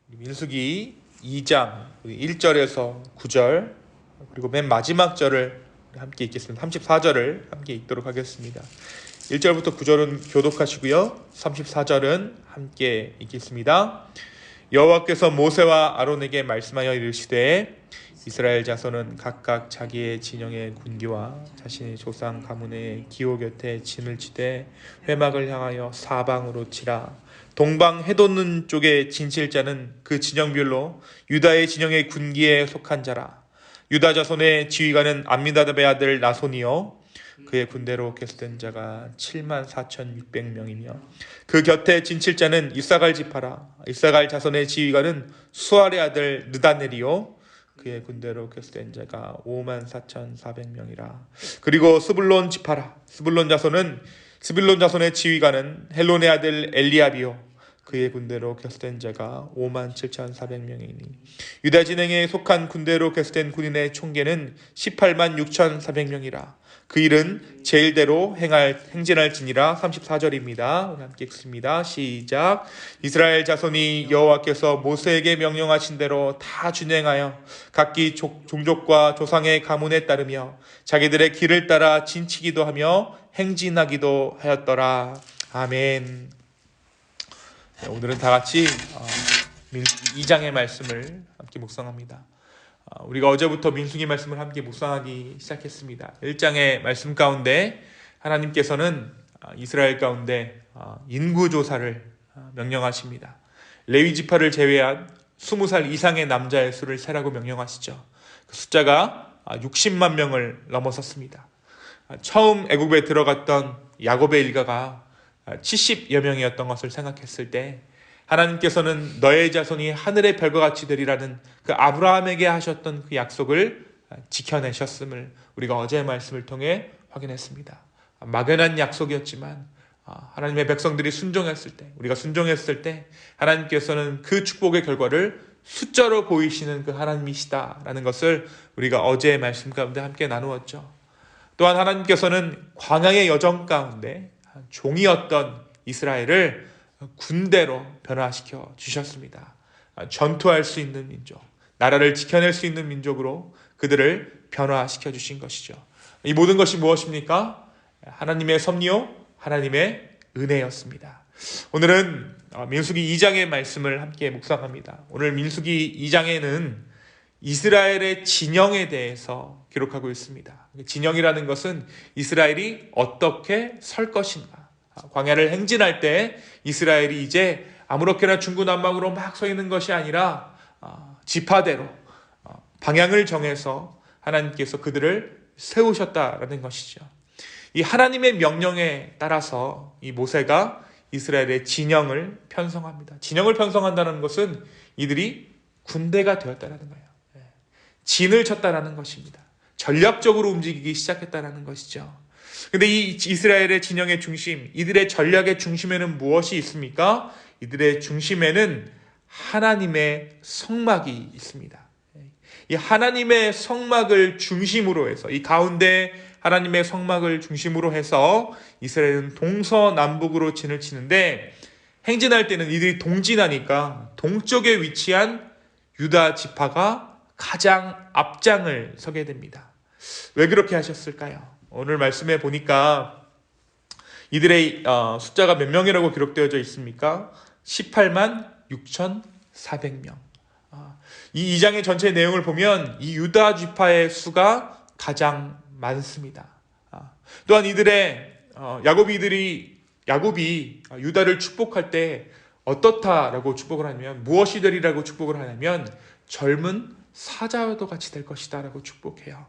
민수기 2장 1절에서 9절 그리고 맨 마지막 절을 함께 읽겠습니다. 34절을 함께 읽도록 하겠습니다. 1절부터 9절은 교독하시고요. 34절은 함께 읽겠습니다. 여호와께서 모세와 아론에게 말씀하여 이르시되 이스라엘 자손은 각각 자기의 진영의 군기와 자신의 조상 가문의 기호 곁에 진을 치되 회막을 향하여 사방으로 치라. 동방 해돋는 쪽에 진칠 자는 그 진영별로 유다의 진영의 군기에 속한 자라. 유다 자손의 지휘관은 암미나답의 아들 나손이요 그의 군대로 계수된 자가 74,600명이며 그 곁에 진칠 자는 이사갈 지파라. 이사갈 자손의 지휘관은 수알의 아들 느다넬이요 그의 군대로 계수된 자가 54,400명이라. 그리고 스불론 지파라. 스불론 자손의 지휘관은 헬론의 아들 엘리압이요 그의 군대로 계수된 자가 57,400명이니 유다 진영에 속한 군대로 계수된 군인의 총계는 186,400명이라. 그 일은 제일대로 행진할지니라. 34절입니다. 우리 함께 읽습니다. 시작. 이스라엘 자손이 여호와께서 모세에게 명령하신 대로 다 준행하여 각기 종족과 조상의 가문에 따르며 자기들의 길을 따라 진치기도 하며 행진하기도 하였더라. 아멘. 오늘은 다 같이 민수기 2장의 말씀을 함께 묵상합니다. 우리가 어제부터 민수기 말씀을 함께 묵상하기 시작했습니다. 1장의 말씀 가운데 하나님께서는 이스라엘 가운데 인구조사를 명령하십니다. 레위 지파를 제외한 20살 이상의 남자의 수를 세라고 명령하시죠. 그 숫자가 60만 명을 넘어섰습니다. 처음 애국에 들어갔던 야곱의 일가가 70여 명이었던 것을 생각했을 때 하나님께서는 너의 자손이 하늘의 별과 같이 되리라는 그 아브라함에게 하셨던 그 약속을 지켜내셨음을 우리가 어제의 말씀을 통해 확인했습니다. 막연한 약속이었지만 하나님의 백성들이 순종했을 때, 우리가 순종했을 때 하나님께서는 그 축복의 결과를 숫자로 보이시는 그 하나님이시다라는 것을 우리가 어제의 말씀 가운데 함께 나누었죠. 또한 하나님께서는 광야의 여정 가운데 종이었던 이스라엘을 군대로 변화시켜 주셨습니다. 전투할 수 있는 민족, 나라를 지켜낼 수 있는 민족으로 그들을 변화시켜 주신 것이죠. 이 모든 것이 무엇입니까? 하나님의 섭리요, 하나님의 은혜였습니다. 오늘은 민수기 2장의 말씀을 함께 묵상합니다. 오늘 민수기 2장에는 이스라엘의 진영에 대해서 기록하고 있습니다. 진영이라는 것은 이스라엘이 어떻게 설 것인가. 광야를 행진할 때 이스라엘이 이제 아무렇게나 중구난방으로 막 서 있는 것이 아니라 지파대로 방향을 정해서 하나님께서 그들을 세우셨다라는 것이죠. 이 하나님의 명령에 따라서 이 모세가 이스라엘의 진영을 편성합니다. 진영을 편성한다는 것은 이들이 군대가 되었다는 거예요. 진을 쳤다라는 것입니다. 전략적으로 움직이기 시작했다라는 것이죠. 근데 이 이스라엘의 진영의 중심, 이들의 전략의 중심에는 무엇이 있습니까? 이들의 중심에는 하나님의 성막이 있습니다. 이 하나님의 성막을 중심으로 해서, 이 가운데 하나님의 성막을 중심으로 해서 이스라엘은 동서남북으로 진을 치는데, 행진할 때는 이들이 동진하니까 동쪽에 위치한 유다 지파가 가장 앞장을 서게 됩니다. 왜 그렇게 하셨을까요? 오늘 말씀에 보니까 이들의 숫자가 몇 명이라고 기록되어져 있습니까? 18만 6,400명. 이 2장의 전체 내용을 보면 이 유다 지파의 수가 가장 많습니다. 또한 이들의 야곱이 유다를 축복할 때 어떻다라고 축복을 하냐면, 무엇이 되리라고 축복을 하냐면 젊은 사자와도 같이 될 것이다 라고 축복해요.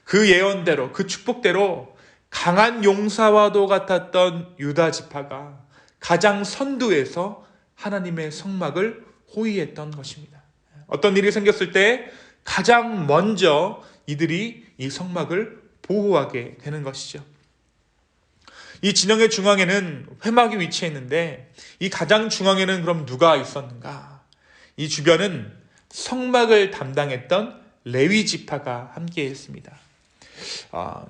그 예언대로, 그 축복대로 강한 용사와도 같았던 유다 지파가 가장 선두에서 하나님의 성막을 호위했던 것입니다. 어떤 일이 생겼을 때 가장 먼저 이들이 이 성막을 보호하게 되는 것이죠. 이 진영의 중앙에는 회막이 위치했는데 이 가장 중앙에는 그럼 누가 있었는가? 이 주변은 성막을 담당했던 레위 지파가 함께했습니다.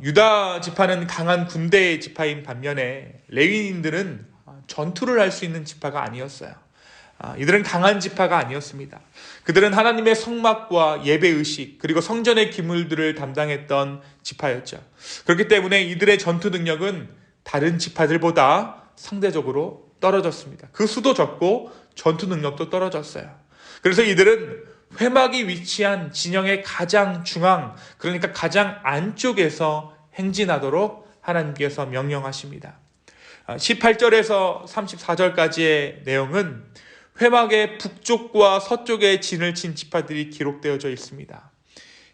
유다 지파는 강한 군대의 지파인 반면에 레위인들은 전투를 할 수 있는 지파가 아니었어요. 이들은 강한 지파가 아니었습니다. 그들은 하나님의 성막과 예배의식 그리고 성전의 기물들을 담당했던 지파였죠. 그렇기 때문에 이들의 전투 능력은 다른 지파들보다 상대적으로 떨어졌습니다. 그 수도 적고 전투 능력도 떨어졌어요. 그래서 이들은 회막이 위치한 진영의 가장 중앙, 그러니까 가장 안쪽에서 행진하도록 하나님께서 명령하십니다. 18절에서 34절까지의 내용은 회막의 북쪽과 서쪽에 진을 친 지파들이 기록되어져 있습니다.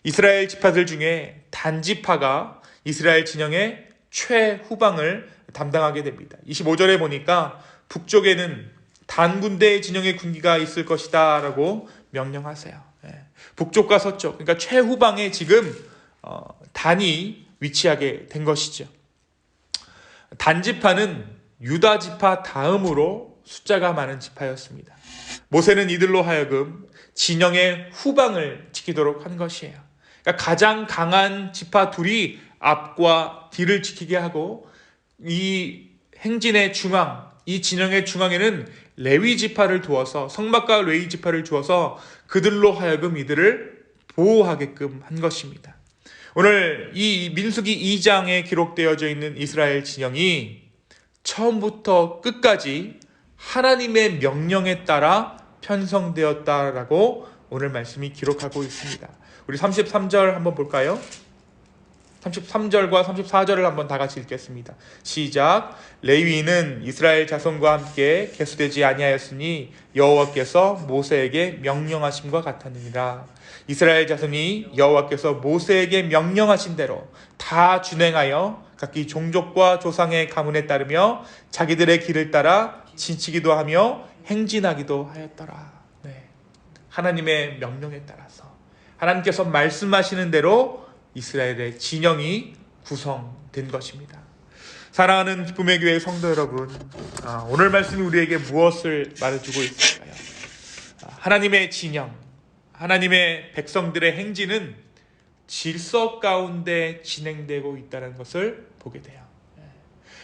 이스라엘 지파들 중에 단 지파가 이스라엘 진영의 최후방을 담당하게 됩니다. 25절에 보니까 북쪽에는 단 군대의 진영의 군기가 있을 것이다 라고 명령하세요. 북쪽과 서쪽, 그러니까 최후방에 지금 단이 위치하게 된 것이죠. 단 지파는 유다 지파 다음으로 숫자가 많은 지파였습니다. 모세는 이들로 하여금 진영의 후방을 지키도록 한 것이에요. 그러니까 가장 강한 지파 둘이 앞과 뒤를 지키게 하고, 이 행진의 중앙, 이 진영의 중앙에는 레위 지파를 두어서, 성막과 레위 지파를 두어서 그들로 하여금 이들을 보호하게끔 한 것입니다. 오늘 이 민수기 2장에 기록되어져 있는 이스라엘 진영이 처음부터 끝까지 하나님의 명령에 따라 편성되었다라고 오늘 말씀이 기록하고 있습니다. 우리 33절 한번 볼까요? 33절과 34절을 한번 다 같이 읽겠습니다. 시작. 레위인은 이스라엘 자손과 함께 계수되지 아니하였으니 여호와께서 모세에게 명령하심과 같았느니라. 이스라엘 자손이 여호와께서 모세에게 명령하신 대로 다 준행하여 각기 종족과 조상의 가문에 따르며 자기들의 길을 따라 지치기도 하며 행진하기도 하였더라. 하나님의 명령에 따라서 하나님께서 말씀하시는 대로 이스라엘의 진영이 구성된 것입니다. 사랑하는 기쁨의 교회 성도 여러분, 오늘 말씀이 우리에게 무엇을 말해주고 있을까요? 하나님의 진영, 하나님의 백성들의 행진은 질서 가운데 진행되고 있다는 것을 보게 돼요.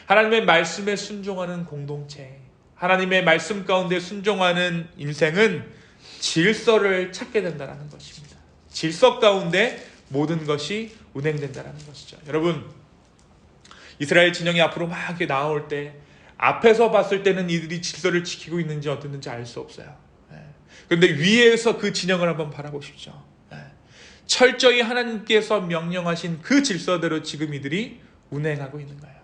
하나님의 말씀에 순종하는 공동체, 하나님의 말씀 가운데 순종하는 인생은 질서를 찾게 된다는 것입니다. 질서 가운데 모든 것이 운행된다는 것이죠. 여러분, 이스라엘 진영이 앞으로 막 이렇게 나올 때 앞에서 봤을 때는 이들이 질서를 지키고 있는지 어땠는지 알 수 없어요. 그런데 위에서 그 진영을 한번 바라보십시오. 철저히 하나님께서 명령하신 그 질서대로 지금 이들이 운행하고 있는 거예요.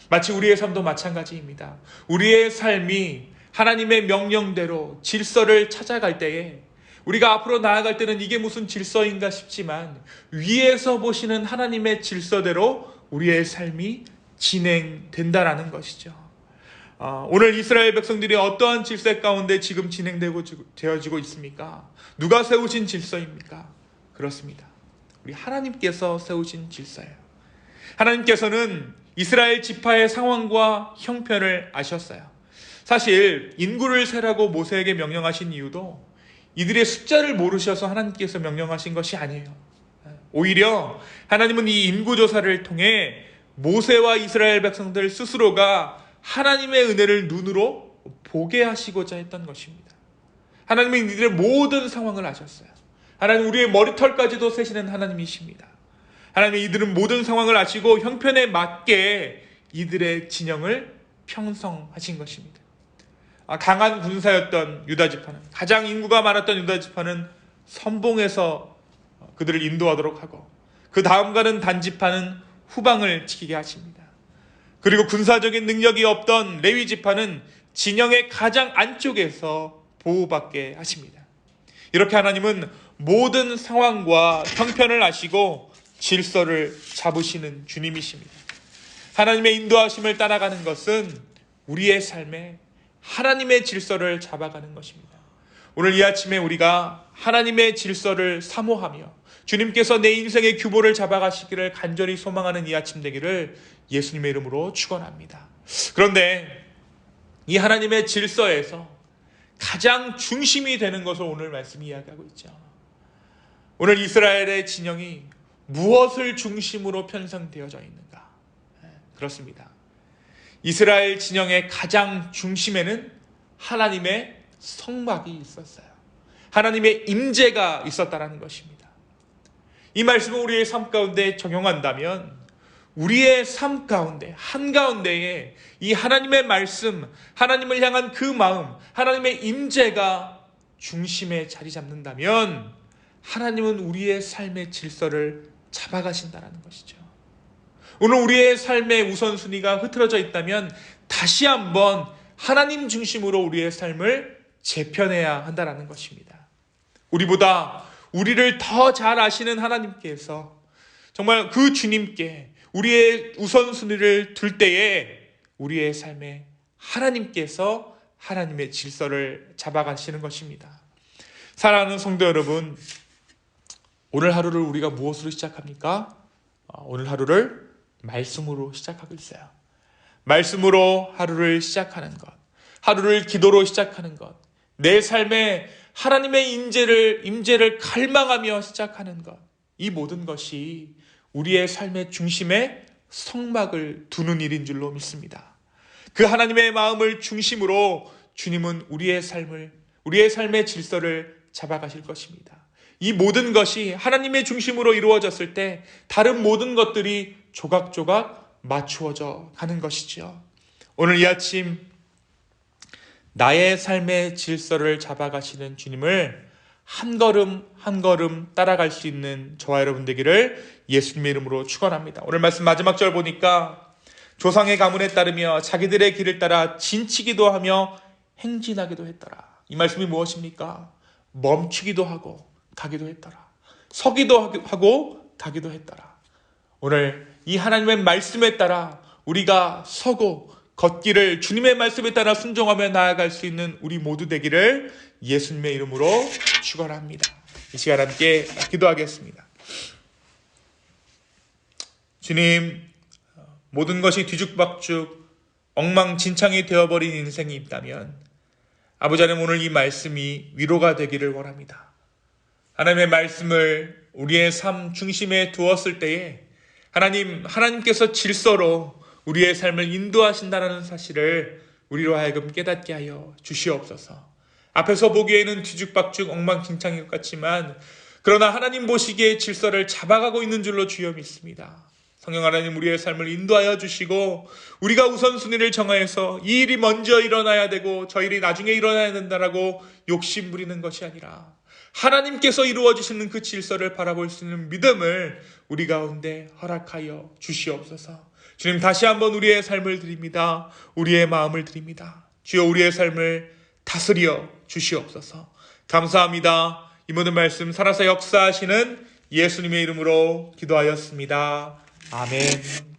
마치 우리의 삶도 마찬가지입니다. 우리의 삶이 하나님의 명령대로 질서를 찾아갈 때에 우리가 앞으로 나아갈 때는 이게 무슨 질서인가 싶지만 위에서 보시는 하나님의 질서대로 우리의 삶이 진행된다라는 것이죠. 오늘 이스라엘 백성들이 어떠한 질서 가운데 지금 되어지고 있습니까? 누가 세우신 질서입니까? 그렇습니다. 우리 하나님께서 세우신 질서예요. 하나님께서는 이스라엘 지파의 상황과 형편을 아셨어요. 사실 인구를 세라고 모세에게 명령하신 이유도 이들의 숫자를 모르셔서 하나님께서 명령하신 것이 아니에요. 오히려 하나님은 이 인구조사를 통해 모세와 이스라엘 백성들 스스로가 하나님의 은혜를 눈으로 보게 하시고자 했던 것입니다. 하나님은 이들의 모든 상황을 아셨어요. 하나님 우리의 머리털까지도 세시는 하나님이십니다. 하나님은 이들은 모든 상황을 아시고 형편에 맞게 이들의 진영을 형성하신 것입니다. 강한 군사였던 유다지파는, 가장 인구가 많았던 유다지파는 선봉에서 그들을 인도하도록 하고, 그 다음 가는 단지파는 후방을 지키게 하십니다. 그리고 군사적인 능력이 없던 레위지파는 진영의 가장 안쪽에서 보호받게 하십니다. 이렇게 하나님은 모든 상황과 형편을 아시고 질서를 잡으시는 주님이십니다. 하나님의 인도하심을 따라가는 것은 우리의 삶에 하나님의 질서를 잡아가는 것입니다. 오늘 이 아침에 우리가 하나님의 질서를 사모하며 주님께서 내 인생의 규모를 잡아가시기를 간절히 소망하는 이 아침 되기를 예수님의 이름으로 축원합니다. 그런데 이 하나님의 질서에서 가장 중심이 되는 것을 오늘 말씀이 이야기하고 있죠. 오늘 이스라엘의 진영이 무엇을 중심으로 편성되어져 있는가? 그렇습니다. 이스라엘 진영의 가장 중심에는 하나님의 성막이 있었어요. 하나님의 임재가 있었다라는 것입니다. 이 말씀을 우리의 삶 가운데 적용한다면 우리의 삶 가운데 한가운데에 이 하나님의 말씀, 하나님을 향한 그 마음, 하나님의 임재가 중심에 자리 잡는다면 하나님은 우리의 삶의 질서를 잡아가신다는 것이죠. 오늘 우리의 삶의 우선순위가 흐트러져 있다면 다시 한번 하나님 중심으로 우리의 삶을 재편해야 한다는 것입니다. 우리보다 우리를 더 잘 아시는 하나님께서 정말 그 주님께 우리의 우선순위를 둘 때에 우리의 삶에 하나님께서 하나님의 질서를 잡아가시는 것입니다. 사랑하는 성도 여러분, 오늘 하루를 우리가 무엇으로 시작합니까? 오늘 하루를 말씀으로 시작하고 있어요. 말씀으로 하루를 시작하는 것, 하루를 기도로 시작하는 것, 내 삶에 하나님의 임재를 갈망하며 시작하는 것, 이 모든 것이 우리의 삶의 중심에 성막을 두는 일인 줄로 믿습니다. 그 하나님의 마음을 중심으로 주님은 우리의 삶의 질서를 잡아가실 것입니다. 이 모든 것이 하나님의 중심으로 이루어졌을 때 다른 모든 것들이 조각조각 맞추어져 가는 것이죠. 오늘 이 아침 나의 삶의 질서를 잡아가시는 주님을 한 걸음 한 걸음 따라갈 수 있는 저와 여러분 되기를 예수님의 이름으로 축원합니다. 오늘 말씀 마지막 절 보니까 조상의 가문에 따르며 자기들의 길을 따라 진치기도 하며 행진하기도 했더라. 이 말씀이 무엇입니까? 멈추기도 하고 가기도 했더라. 서기도 하고 가기도 했더라. 오늘 이 하나님의 말씀에 따라 우리가 서고 걷기를 주님의 말씀에 따라 순종하며 나아갈 수 있는 우리 모두 되기를 예수님의 이름으로 축원합니다. 이 시간 함께 기도하겠습니다. 주님, 모든 것이 뒤죽박죽 엉망진창이 되어버린 인생이 있다면 아버지 하나님, 오늘 이 말씀이 위로가 되기를 원합니다. 하나님의 말씀을 우리의 삶 중심에 두었을 때에 하나님께서 질서로 우리의 삶을 인도하신다는 사실을 우리로 하여금 깨닫게 하여 주시옵소서. 앞에서 보기에는 뒤죽박죽 엉망진창인 것 같지만 그러나 하나님 보시기에 질서를 잡아가고 있는 줄로 주여 믿습니다. 성령 하나님, 우리의 삶을 인도하여 주시고 우리가 우선순위를 정하여서 이 일이 먼저 일어나야 되고 저 일이 나중에 일어나야 된다라고 욕심 부리는 것이 아니라 하나님께서 이루어 주시는 그 질서를 바라볼 수 있는 믿음을 우리 가운데 허락하여 주시옵소서. 주님, 다시 한번 우리의 삶을 드립니다. 우리의 마음을 드립니다. 주여, 우리의 삶을 다스려 주시옵소서. 감사합니다. 이 모든 말씀 살아서 역사하시는 예수님의 이름으로 기도하였습니다. 아멘.